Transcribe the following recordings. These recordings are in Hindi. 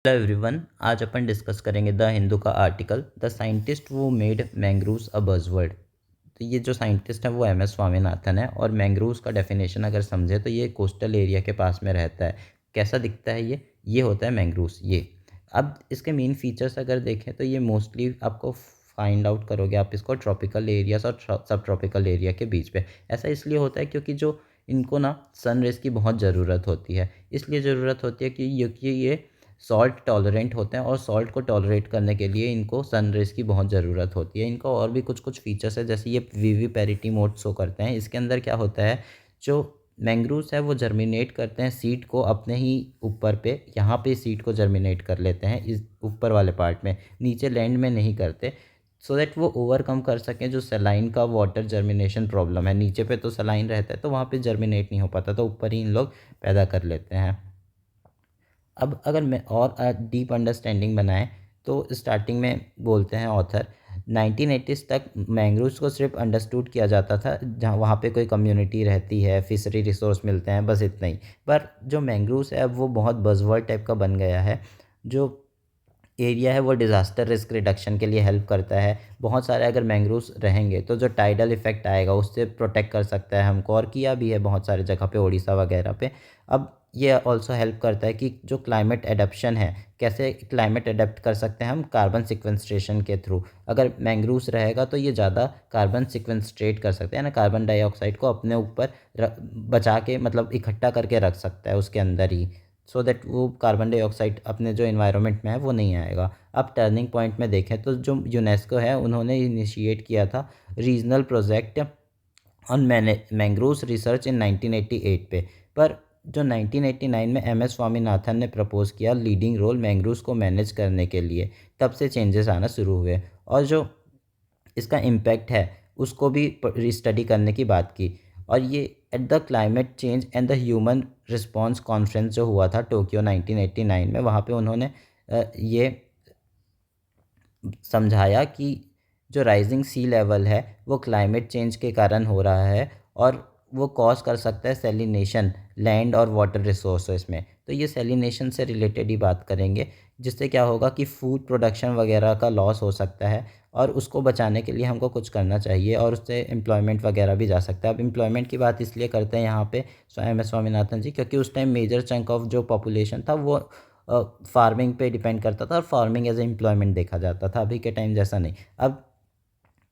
हेलो एवरीवन, आज अपन डिस्कस करेंगे द हिंदू का आर्टिकल द साइंटिस्ट वो मेड मैंग्रोव्स अ बज़वर्ड। तो ये जो साइंटिस्ट है वो एम एस स्वामीनाथन है। और मैंग्रोव्स का डेफिनेशन अगर समझे तो ये कोस्टल एरिया के पास में रहता है। कैसा दिखता है ये होता है मैंग्रोव्स ये। अब इसके मेन फीचर्स अगर देखें तो ये मोस्टली आपको फाइंड आउट करोगे आप इसको ट्रॉपिकल एरियाज और सब ट्रॉपिकल एरिया के बीच पे। ऐसा इसलिए होता है क्योंकि जो इनको ना सन रेज़ की बहुत ज़रूरत होती है। इसलिए ज़रूरत होती है क्योंकि ये सॉल्ट टॉलरेंट होते हैं और सॉल्ट को टॉलरेट करने के लिए इनको सन रेज़ की बहुत ज़रूरत होती है। इनका और भी कुछ फीचर्स है, जैसे ये विविपेरिटी मोड शो करते हैं। इसके अंदर क्या होता है, जो मैंग्रोव्स है वो जर्मिनेट करते हैं सीड को अपने ही ऊपर पे, यहाँ पे सीड को जर्मिनेट कर लेते हैं इस ऊपर वाले पार्ट में, नीचे लैंड में नहीं करते। सो दैट वो ओवरकम कर सकें जो सलाइन का वाटर जर्मिनेशन प्रॉब्लम है। नीचे पे तो सलाइन रहता है तो वहाँ पे जर्मिनेट नहीं हो पाता, तो ऊपर ही इन लोग पैदा कर लेते हैं। अब अगर मैं और डीप अंडरस्टैंडिंग बनाएं तो स्टार्टिंग में बोलते हैं ऑथर 1980s तक मैंग्रोव्स को सिर्फ अंडरस्टूड किया जाता था जहाँ वहाँ पे कोई कम्युनिटी रहती है, फिशरी रिसोर्स मिलते हैं, बस इतना ही। पर जो मैंग्रोव्स है अब वो बहुत बज़वर्ड टाइप का बन गया है। जो एरिया है वो डिज़ास्टर रिस्क रिडक्शन के लिए हेल्प करता है। बहुत सारे अगर मैंग्रोव्स रहेंगे तो जो टाइडल इफ़ेक्ट आएगा उससे प्रोटेक्ट कर सकता है हमको, और किया भी है बहुत सारे जगह पे, उड़ीसा वगैरह पे। अब ये ऑल्सो हेल्प करता है कि जो क्लाइमेट एडप्शन है, कैसे क्लाइमेट एडप्ट कर सकते हैं हम, कार्बन सिक्वेंस्ट्रेशन के थ्रू। अगर मैंग्रोव्स रहेगा तो ये ज़्यादा कार्बन सिक्वेंस्ट्रेट कर सकते हैं ना, कार्बन डाइऑक्साइड को अपने ऊपर बचा के, मतलब इकट्ठा करके रख सकता है उसके अंदर ही, सो दैट वो कार्बन डाइऑक्साइड अपने जो इन्वायरमेंट में है वो नहीं आएगा। अब टर्निंग पॉइंट में देखें तो जो यूनेस्को है उन्होंने इनिशिएट किया था regional project on mangroves research इन 1988 पे। पर जो 1989 में एम एस स्वामीनाथन ने प्रपोज किया लीडिंग रोल मैंग्रोव्स को मैनेज करने के लिए, तब से चेंजेस आना शुरू हुए। और जो इसका इम्पैक्ट है उसको भी स्टडी करने की बात की। और ये at the climate change and the human response conference जो हुआ था टोक्यो 1989 में, वहाँ पे उन्होंने ये समझाया कि जो राइजिंग सी लेवल है वो क्लाइमेट चेंज के कारण हो रहा है और वो कॉज कर सकता है सेलिनेशन लैंड और वाटर रिसोर्सेज में। तो ये सेलिनेशन से रिलेटेड ही बात करेंगे, जिससे क्या होगा कि फूड प्रोडक्शन वगैरह का लॉस हो सकता है और उसको बचाने के लिए हमको कुछ करना चाहिए, और उससे एम्प्लॉयमेंट वगैरह भी जा सकता है। अब एम्प्लॉयमेंट की बात इसलिए करते हैं यहाँ पे एम एस स्वामीनाथन जी, क्योंकि उस टाइम मेजर चंक ऑफ जो पॉपुलेशन था वो फार्मिंग पे डिपेंड करता था और फार्मिंग एज ए एम्प्लॉयमेंट देखा जाता था, अभी के टाइम जैसा नहीं। अब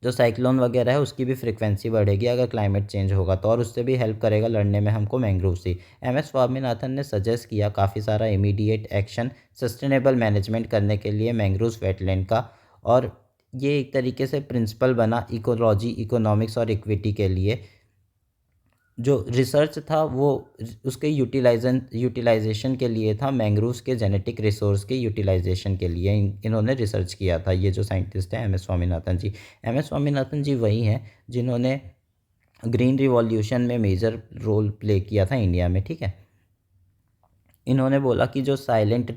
जो साइक्लोन वगैरह है उसकी भी फ्रिक्वेंसी बढ़ेगी अगर क्लाइमेट चेंज होगा तो, और उससे भी हेल्प करेगा लड़ने में हमको मैंग्रोव से। एम एस स्वामीनाथन ने सजेस्ट किया काफ़ी सारा इमीडिएट एक्शन सस्टेनेबल मैनेजमेंट करने के लिए मैंग्रोव वेटलैंड का, और ये एक तरीके से प्रिंसिपल बना इकोलॉजी, इकोनॉमिक्स और इक्विटी के लिए। जो रिसर्च था वो उसके यूटिलाइजेशन के लिए था, मैंग्रोव्स के जेनेटिक रिसोर्स के यूटिलाइजेशन के लिए इन्होंने रिसर्च किया था। ये जो साइंटिस्ट हैं एम एस स्वामीनाथन जी, एम एस स्वामीनाथन जी वही हैं जिन्होंने ग्रीन रिवॉल्यूशन में मेजर रोल प्ले किया था इंडिया में, ठीक है। इन्होंने बोला कि जो साइलेंट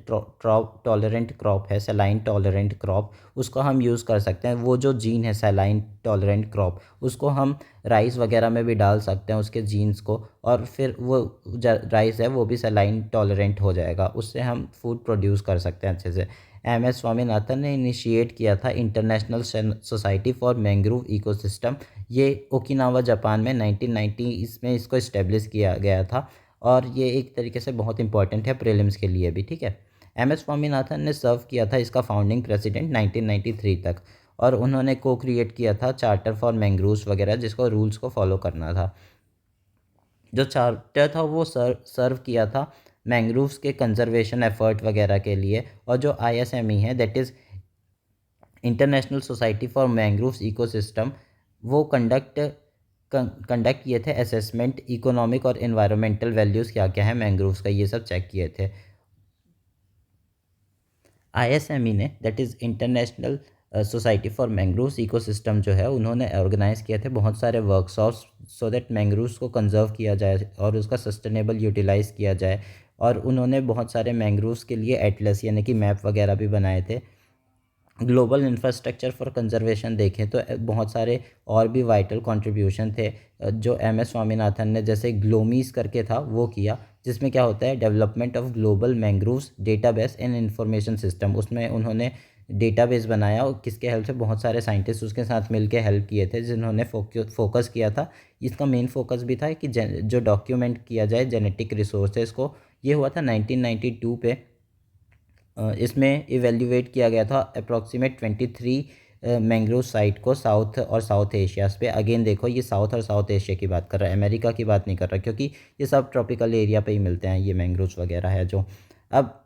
टॉलरेंट क्रॉप है, सेलाइन टॉलरेंट क्रॉप, उसको हम यूज़ कर सकते हैं। वो जो जीन है सेलाइन टॉलरेंट क्रॉप, उसको हम राइस वगैरह में भी डाल सकते हैं उसके जीन्स को, और फिर वो राइस है वो भी सेलाइन टॉलरेंट हो जाएगा, उससे हम फूड प्रोड्यूस कर सकते हैं अच्छे से। एम एस स्वामीनाथन ने इनिशिएट किया था international society for mangrove ecosystem. ये ओकिनावा जापान में 1990 इसमें इसको इस्टेब्लिश किया गया था, और ये एक तरीके से बहुत इंपॉर्टेंट है प्रीलिम्स के लिए भी, ठीक है। एम एस स्वामीनाथन ने सर्व किया था इसका फाउंडिंग प्रेसिडेंट 1993 तक, और उन्होंने को क्रिएट किया था चार्टर फॉर मैंग्रोव्स वगैरह, जिसको रूल्स को फॉलो करना था। जो चार्टर था वो सर्व किया था मैंग्रोव्स के कंजर्वेशन एफर्ट वगैरह के लिए। और जो ISME है, that is international society for mangroves ecosystem, वो कंडक्ट किए थे असेसमेंट इकोनॉमिक और एनवायरमेंटल वैल्यूज़ क्या क्या है मैंग्रोव्स का, ये सब चेक किए थे। ISME ने, that is international society for mangroves ecosystem जो है, उन्होंने ऑर्गेनाइज़ किए थे बहुत सारे वर्कशॉप्स सो दैट मैंग्रोव्स को कंजर्व किया जाए और उसका सस्टेनेबल यूटिलाइज़ किया जाए। और उन्होंने बहुत सारे मैंग्रोव्स के लिए एटलस यानी कि मैप वगैरह भी बनाए थे। ग्लोबल इंफ्रास्ट्रक्चर फॉर कंजर्वेशन देखें तो बहुत सारे और भी वाइटल कंट्रीब्यूशन थे जो एम एस स्वामीनाथन ने, जैसे ग्लोमीज करके था वो किया, जिसमें क्या होता है development of global mangroves database and information system. उसमें उन्होंने डेटाबेस बनाया और किसके हेल्प से, बहुत सारे साइंटिस्ट उसके साथ मिलकर हेल्प किए थे जिन्होंने फोकस किया था। इसका मेन फोकस भी था कि जो डॉक्यूमेंट किया जाए जेनेटिक रिसोर्सेज को। ये हुआ था 1992 पे। इसमें इवेल्युएट किया गया था अप्रॉक्सीमेट 23 मैंग्रोव साइट को साउथ और साउथ एशियाज़ पे। अगेन देखो ये साउथ और साउथ एशिया की बात कर रहा है, अमेरिका की बात नहीं कर रहा, क्योंकि ये सब ट्रॉपिकल एरिया पे ही मिलते हैं ये मैंग्रोव्स वगैरह है जो। अब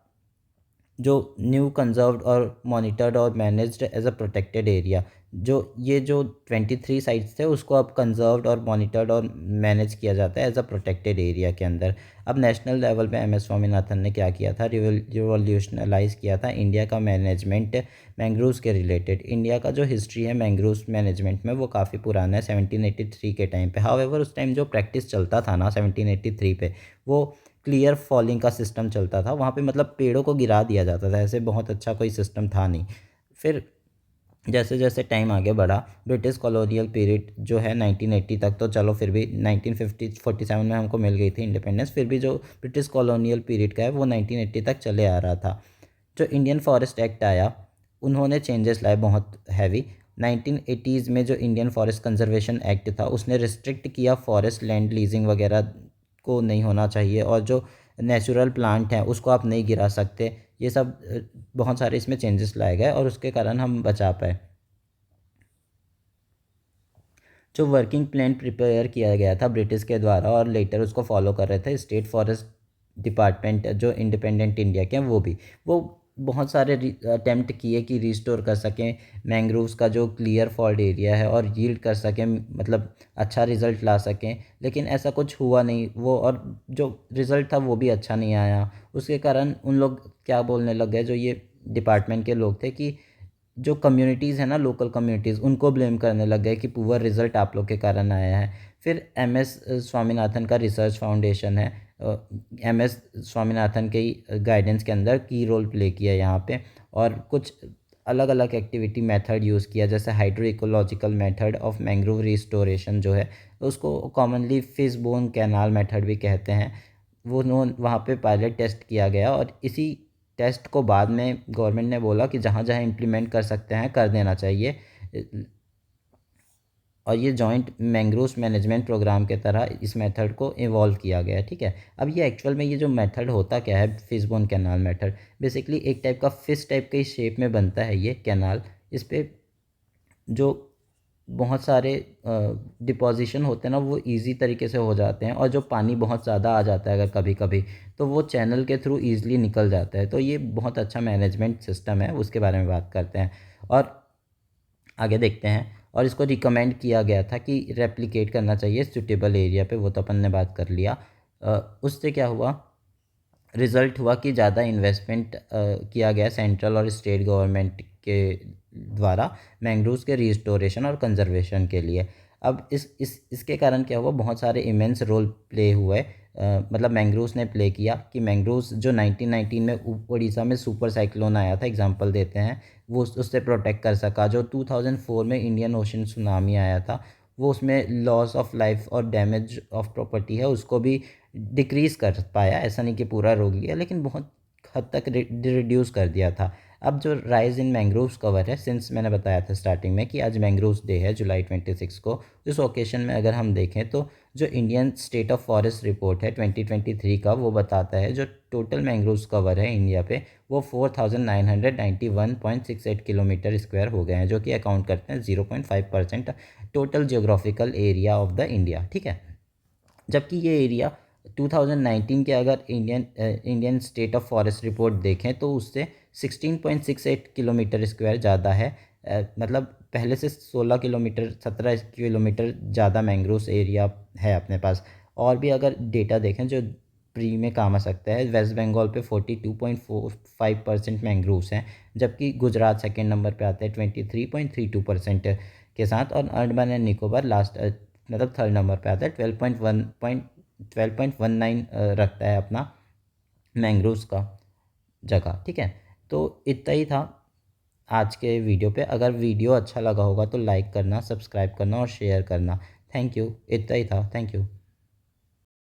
जो न्यू कंजर्व्ड और मॉनिटर्ड और managed as a protected area, जो ये जो 23 साइट्स थे उसको अब कंजर्व्ड और मॉनिटर्ड और मैनेज किया जाता है एज अ प्रोटेक्टेड एरिया के अंदर। अब नेशनल लेवल पे एम एस स्वामीनाथन ने क्या किया था, रिवोल्यूशनलाइज किया था इंडिया का मैनेजमेंट मैंग्रोव्स के रिलेटेड। इंडिया का जो हिस्ट्री है मैंग्रोव्स मैनेजमेंट में वो काफ़ी पुराना है 1783 के टाइम पे। हाउएवर उस टाइम जो प्रैक्टिस चलता था ना 1783 पे, वो क्लियर फॉलिंग का सिस्टम चलता था वहाँ पे, मतलब पेड़ों को गिरा दिया जाता था, ऐसे बहुत अच्छा कोई सिस्टम था नहीं। फिर जैसे जैसे टाइम आगे बढ़ा, ब्रिटिश कॉलोनियल पीरियड जो है 1980 तक, तो चलो फिर भी 1947 में हमको मिल गई थी इंडिपेंडेंस, फिर भी जो ब्रिटिश कॉलोनियल पीरियड का है वो 1980 तक चले आ रहा था। जो इंडियन फॉरेस्ट एक्ट आया, उन्होंने चेंजेस लाए बहुत हैवी। 1980s में जो इंडियन फॉरेस्ट कंजर्वेशन एक्ट था उसने रिस्ट्रिक्ट किया फॉरेस्ट लैंड लीजिंग वगैरह को नहीं होना चाहिए, और जो नेचुरल प्लांट हैं उसको आप नहीं गिरा सकते। ये सब बहुत सारे इसमें चेंजेस लाए गए और उसके कारण हम बचा पाए। जो वर्किंग प्लान प्रिपेयर किया गया था ब्रिटिश के द्वारा और लेटर उसको फॉलो कर रहे थे स्टेट फॉरेस्ट डिपार्टमेंट जो इंडिपेंडेंट इंडिया के हैं, वो बहुत सारे अटेम्प्ट किए कि रिस्टोर कर सकें मैंग्रोव्स का जो क्लियर फॉल्ड एरिया है और यील्ड कर सकें, मतलब अच्छा रिज़ल्ट ला सकें, लेकिन ऐसा कुछ हुआ नहीं वो, और जो रिज़ल्ट था वो भी अच्छा नहीं आया। उसके कारण उन लोग क्या बोलने लग गए, जो ये डिपार्टमेंट के लोग थे, कि जो कम्युनिटीज़ हैं ना लोकल कम्युनिटीज़, उनको ब्लेम करने लग गए कि पुअर रिज़ल्ट आप लोग के कारण आया है। फिर एम एस स्वामीनाथन का रिसर्च फाउंडेशन है, एम एस स्वामीनाथन के ही गाइडेंस के अंदर की रोल प्ले किया यहाँ पे, और कुछ अलग अलग एक्टिविटी मेथड यूज़ किया, जैसे hydro ecological method of mangrove restoration जो है, उसको कॉमनली फिशबोन कैनाल मेथड भी कहते हैं। वो वहाँ पे पायलट टेस्ट किया गया, और इसी टेस्ट को बाद में गवर्नमेंट ने बोला कि जहाँ जहाँ इम्प्लीमेंट कर सकते हैं कर देना चाहिए, और ये जॉइंट मैंग्रोव्स मैनेजमेंट प्रोग्राम के तरह इस मेथड को इवॉल्व किया गया है। ठीक है, अब ये एक्चुअल में ये जो मेथड होता क्या है, फिशबोन कैनाल मेथड, बेसिकली एक टाइप का फिश टाइप के शेप में बनता है ये कैनाल। इस पे जो बहुत सारे डिपॉजिशन होते हैं ना वो इजी तरीके से हो जाते हैं, और जो पानी बहुत ज़्यादा आ जाता है अगर कभी कभी, तो वो चैनल के थ्रू ईज़िली निकल जाता है। तो ये बहुत अच्छा मैनेजमेंट सिस्टम है, उसके बारे में बात करते हैं और आगे देखते हैं। और इसको रिकमेंड किया गया था कि रेप्लिकेट करना चाहिए सूटेबल एरिया पे, वो तो अपन ने बात कर लिया। उससे क्या हुआ, रिज़ल्ट हुआ कि ज़्यादा इन्वेस्टमेंट किया गया सेंट्रल और स्टेट गवर्नमेंट के द्वारा मैंग्रोव्स के रिस्टोरेशन और कंजर्वेशन के लिए। अब इसके कारण क्या हुआ, बहुत सारे इमेंस रोल प्ले हुए, मतलब मैंग्रोव्स ने प्ले किया कि मैंग्रोव्स जो 1919 में उड़ीसा में सुपर साइक्लोन आया था, एग्जांपल देते हैं, वो उससे प्रोटेक्ट कर सका। जो 2004 में इंडियन ओशन सुनामी आया था, वो उसमें लॉस ऑफ लाइफ और डैमेज ऑफ प्रॉपर्टी है उसको भी डिक्रीज़ कर पाया। ऐसा नहीं कि पूरा रोक लिया, लेकिन बहुत हद तक रिड्यूस कर दिया था। अब जो राइज इन मैंग्रोव्स कवर है, सिंस मैंने बताया था स्टार्टिंग में कि आज मैंग्रोव्स डे है जुलाई 26 को, इस ओकेशन में अगर हम देखें तो जो Indian state of forest report है 2023 का, वो बताता है जो टोटल मैंग्रोव्स कवर है इंडिया पे वो 4991.68 किलोमीटर स्क्वायर हो गए हैं, जो कि अकाउंट करते हैं 0.5% total geographical area of the India. ठीक है, जबकि ये एरिया 2019 के अगर Indian state of forest report देखें तो उससे 16.68 किलोमीटर स्क्वायर ज़्यादा है। मतलब पहले से 16 किलोमीटर 17 किलोमीटर ज़्यादा मैंग्रोव्स एरिया है अपने पास। और भी अगर डेटा देखें जो प्री में काम आ सकता है, वेस्ट बंगाल पे 42.45% मैंग्रोव्स हैं, जबकि गुजरात सेकेंड नंबर पे आता है 23.32% के साथ, और अंडमान एंड निकोबार लास्ट मतलब थर्ड नंबर पे आता है 12.19 रखता है अपना मैंग्रोव्स का जगह। ठीक है, तो इतना ही था आज के वीडियो पे। अगर वीडियो अच्छा लगा होगा तो लाइक करना, सब्सक्राइब करना और शेयर करना। थैंक यू, इतना ही था। Thank you.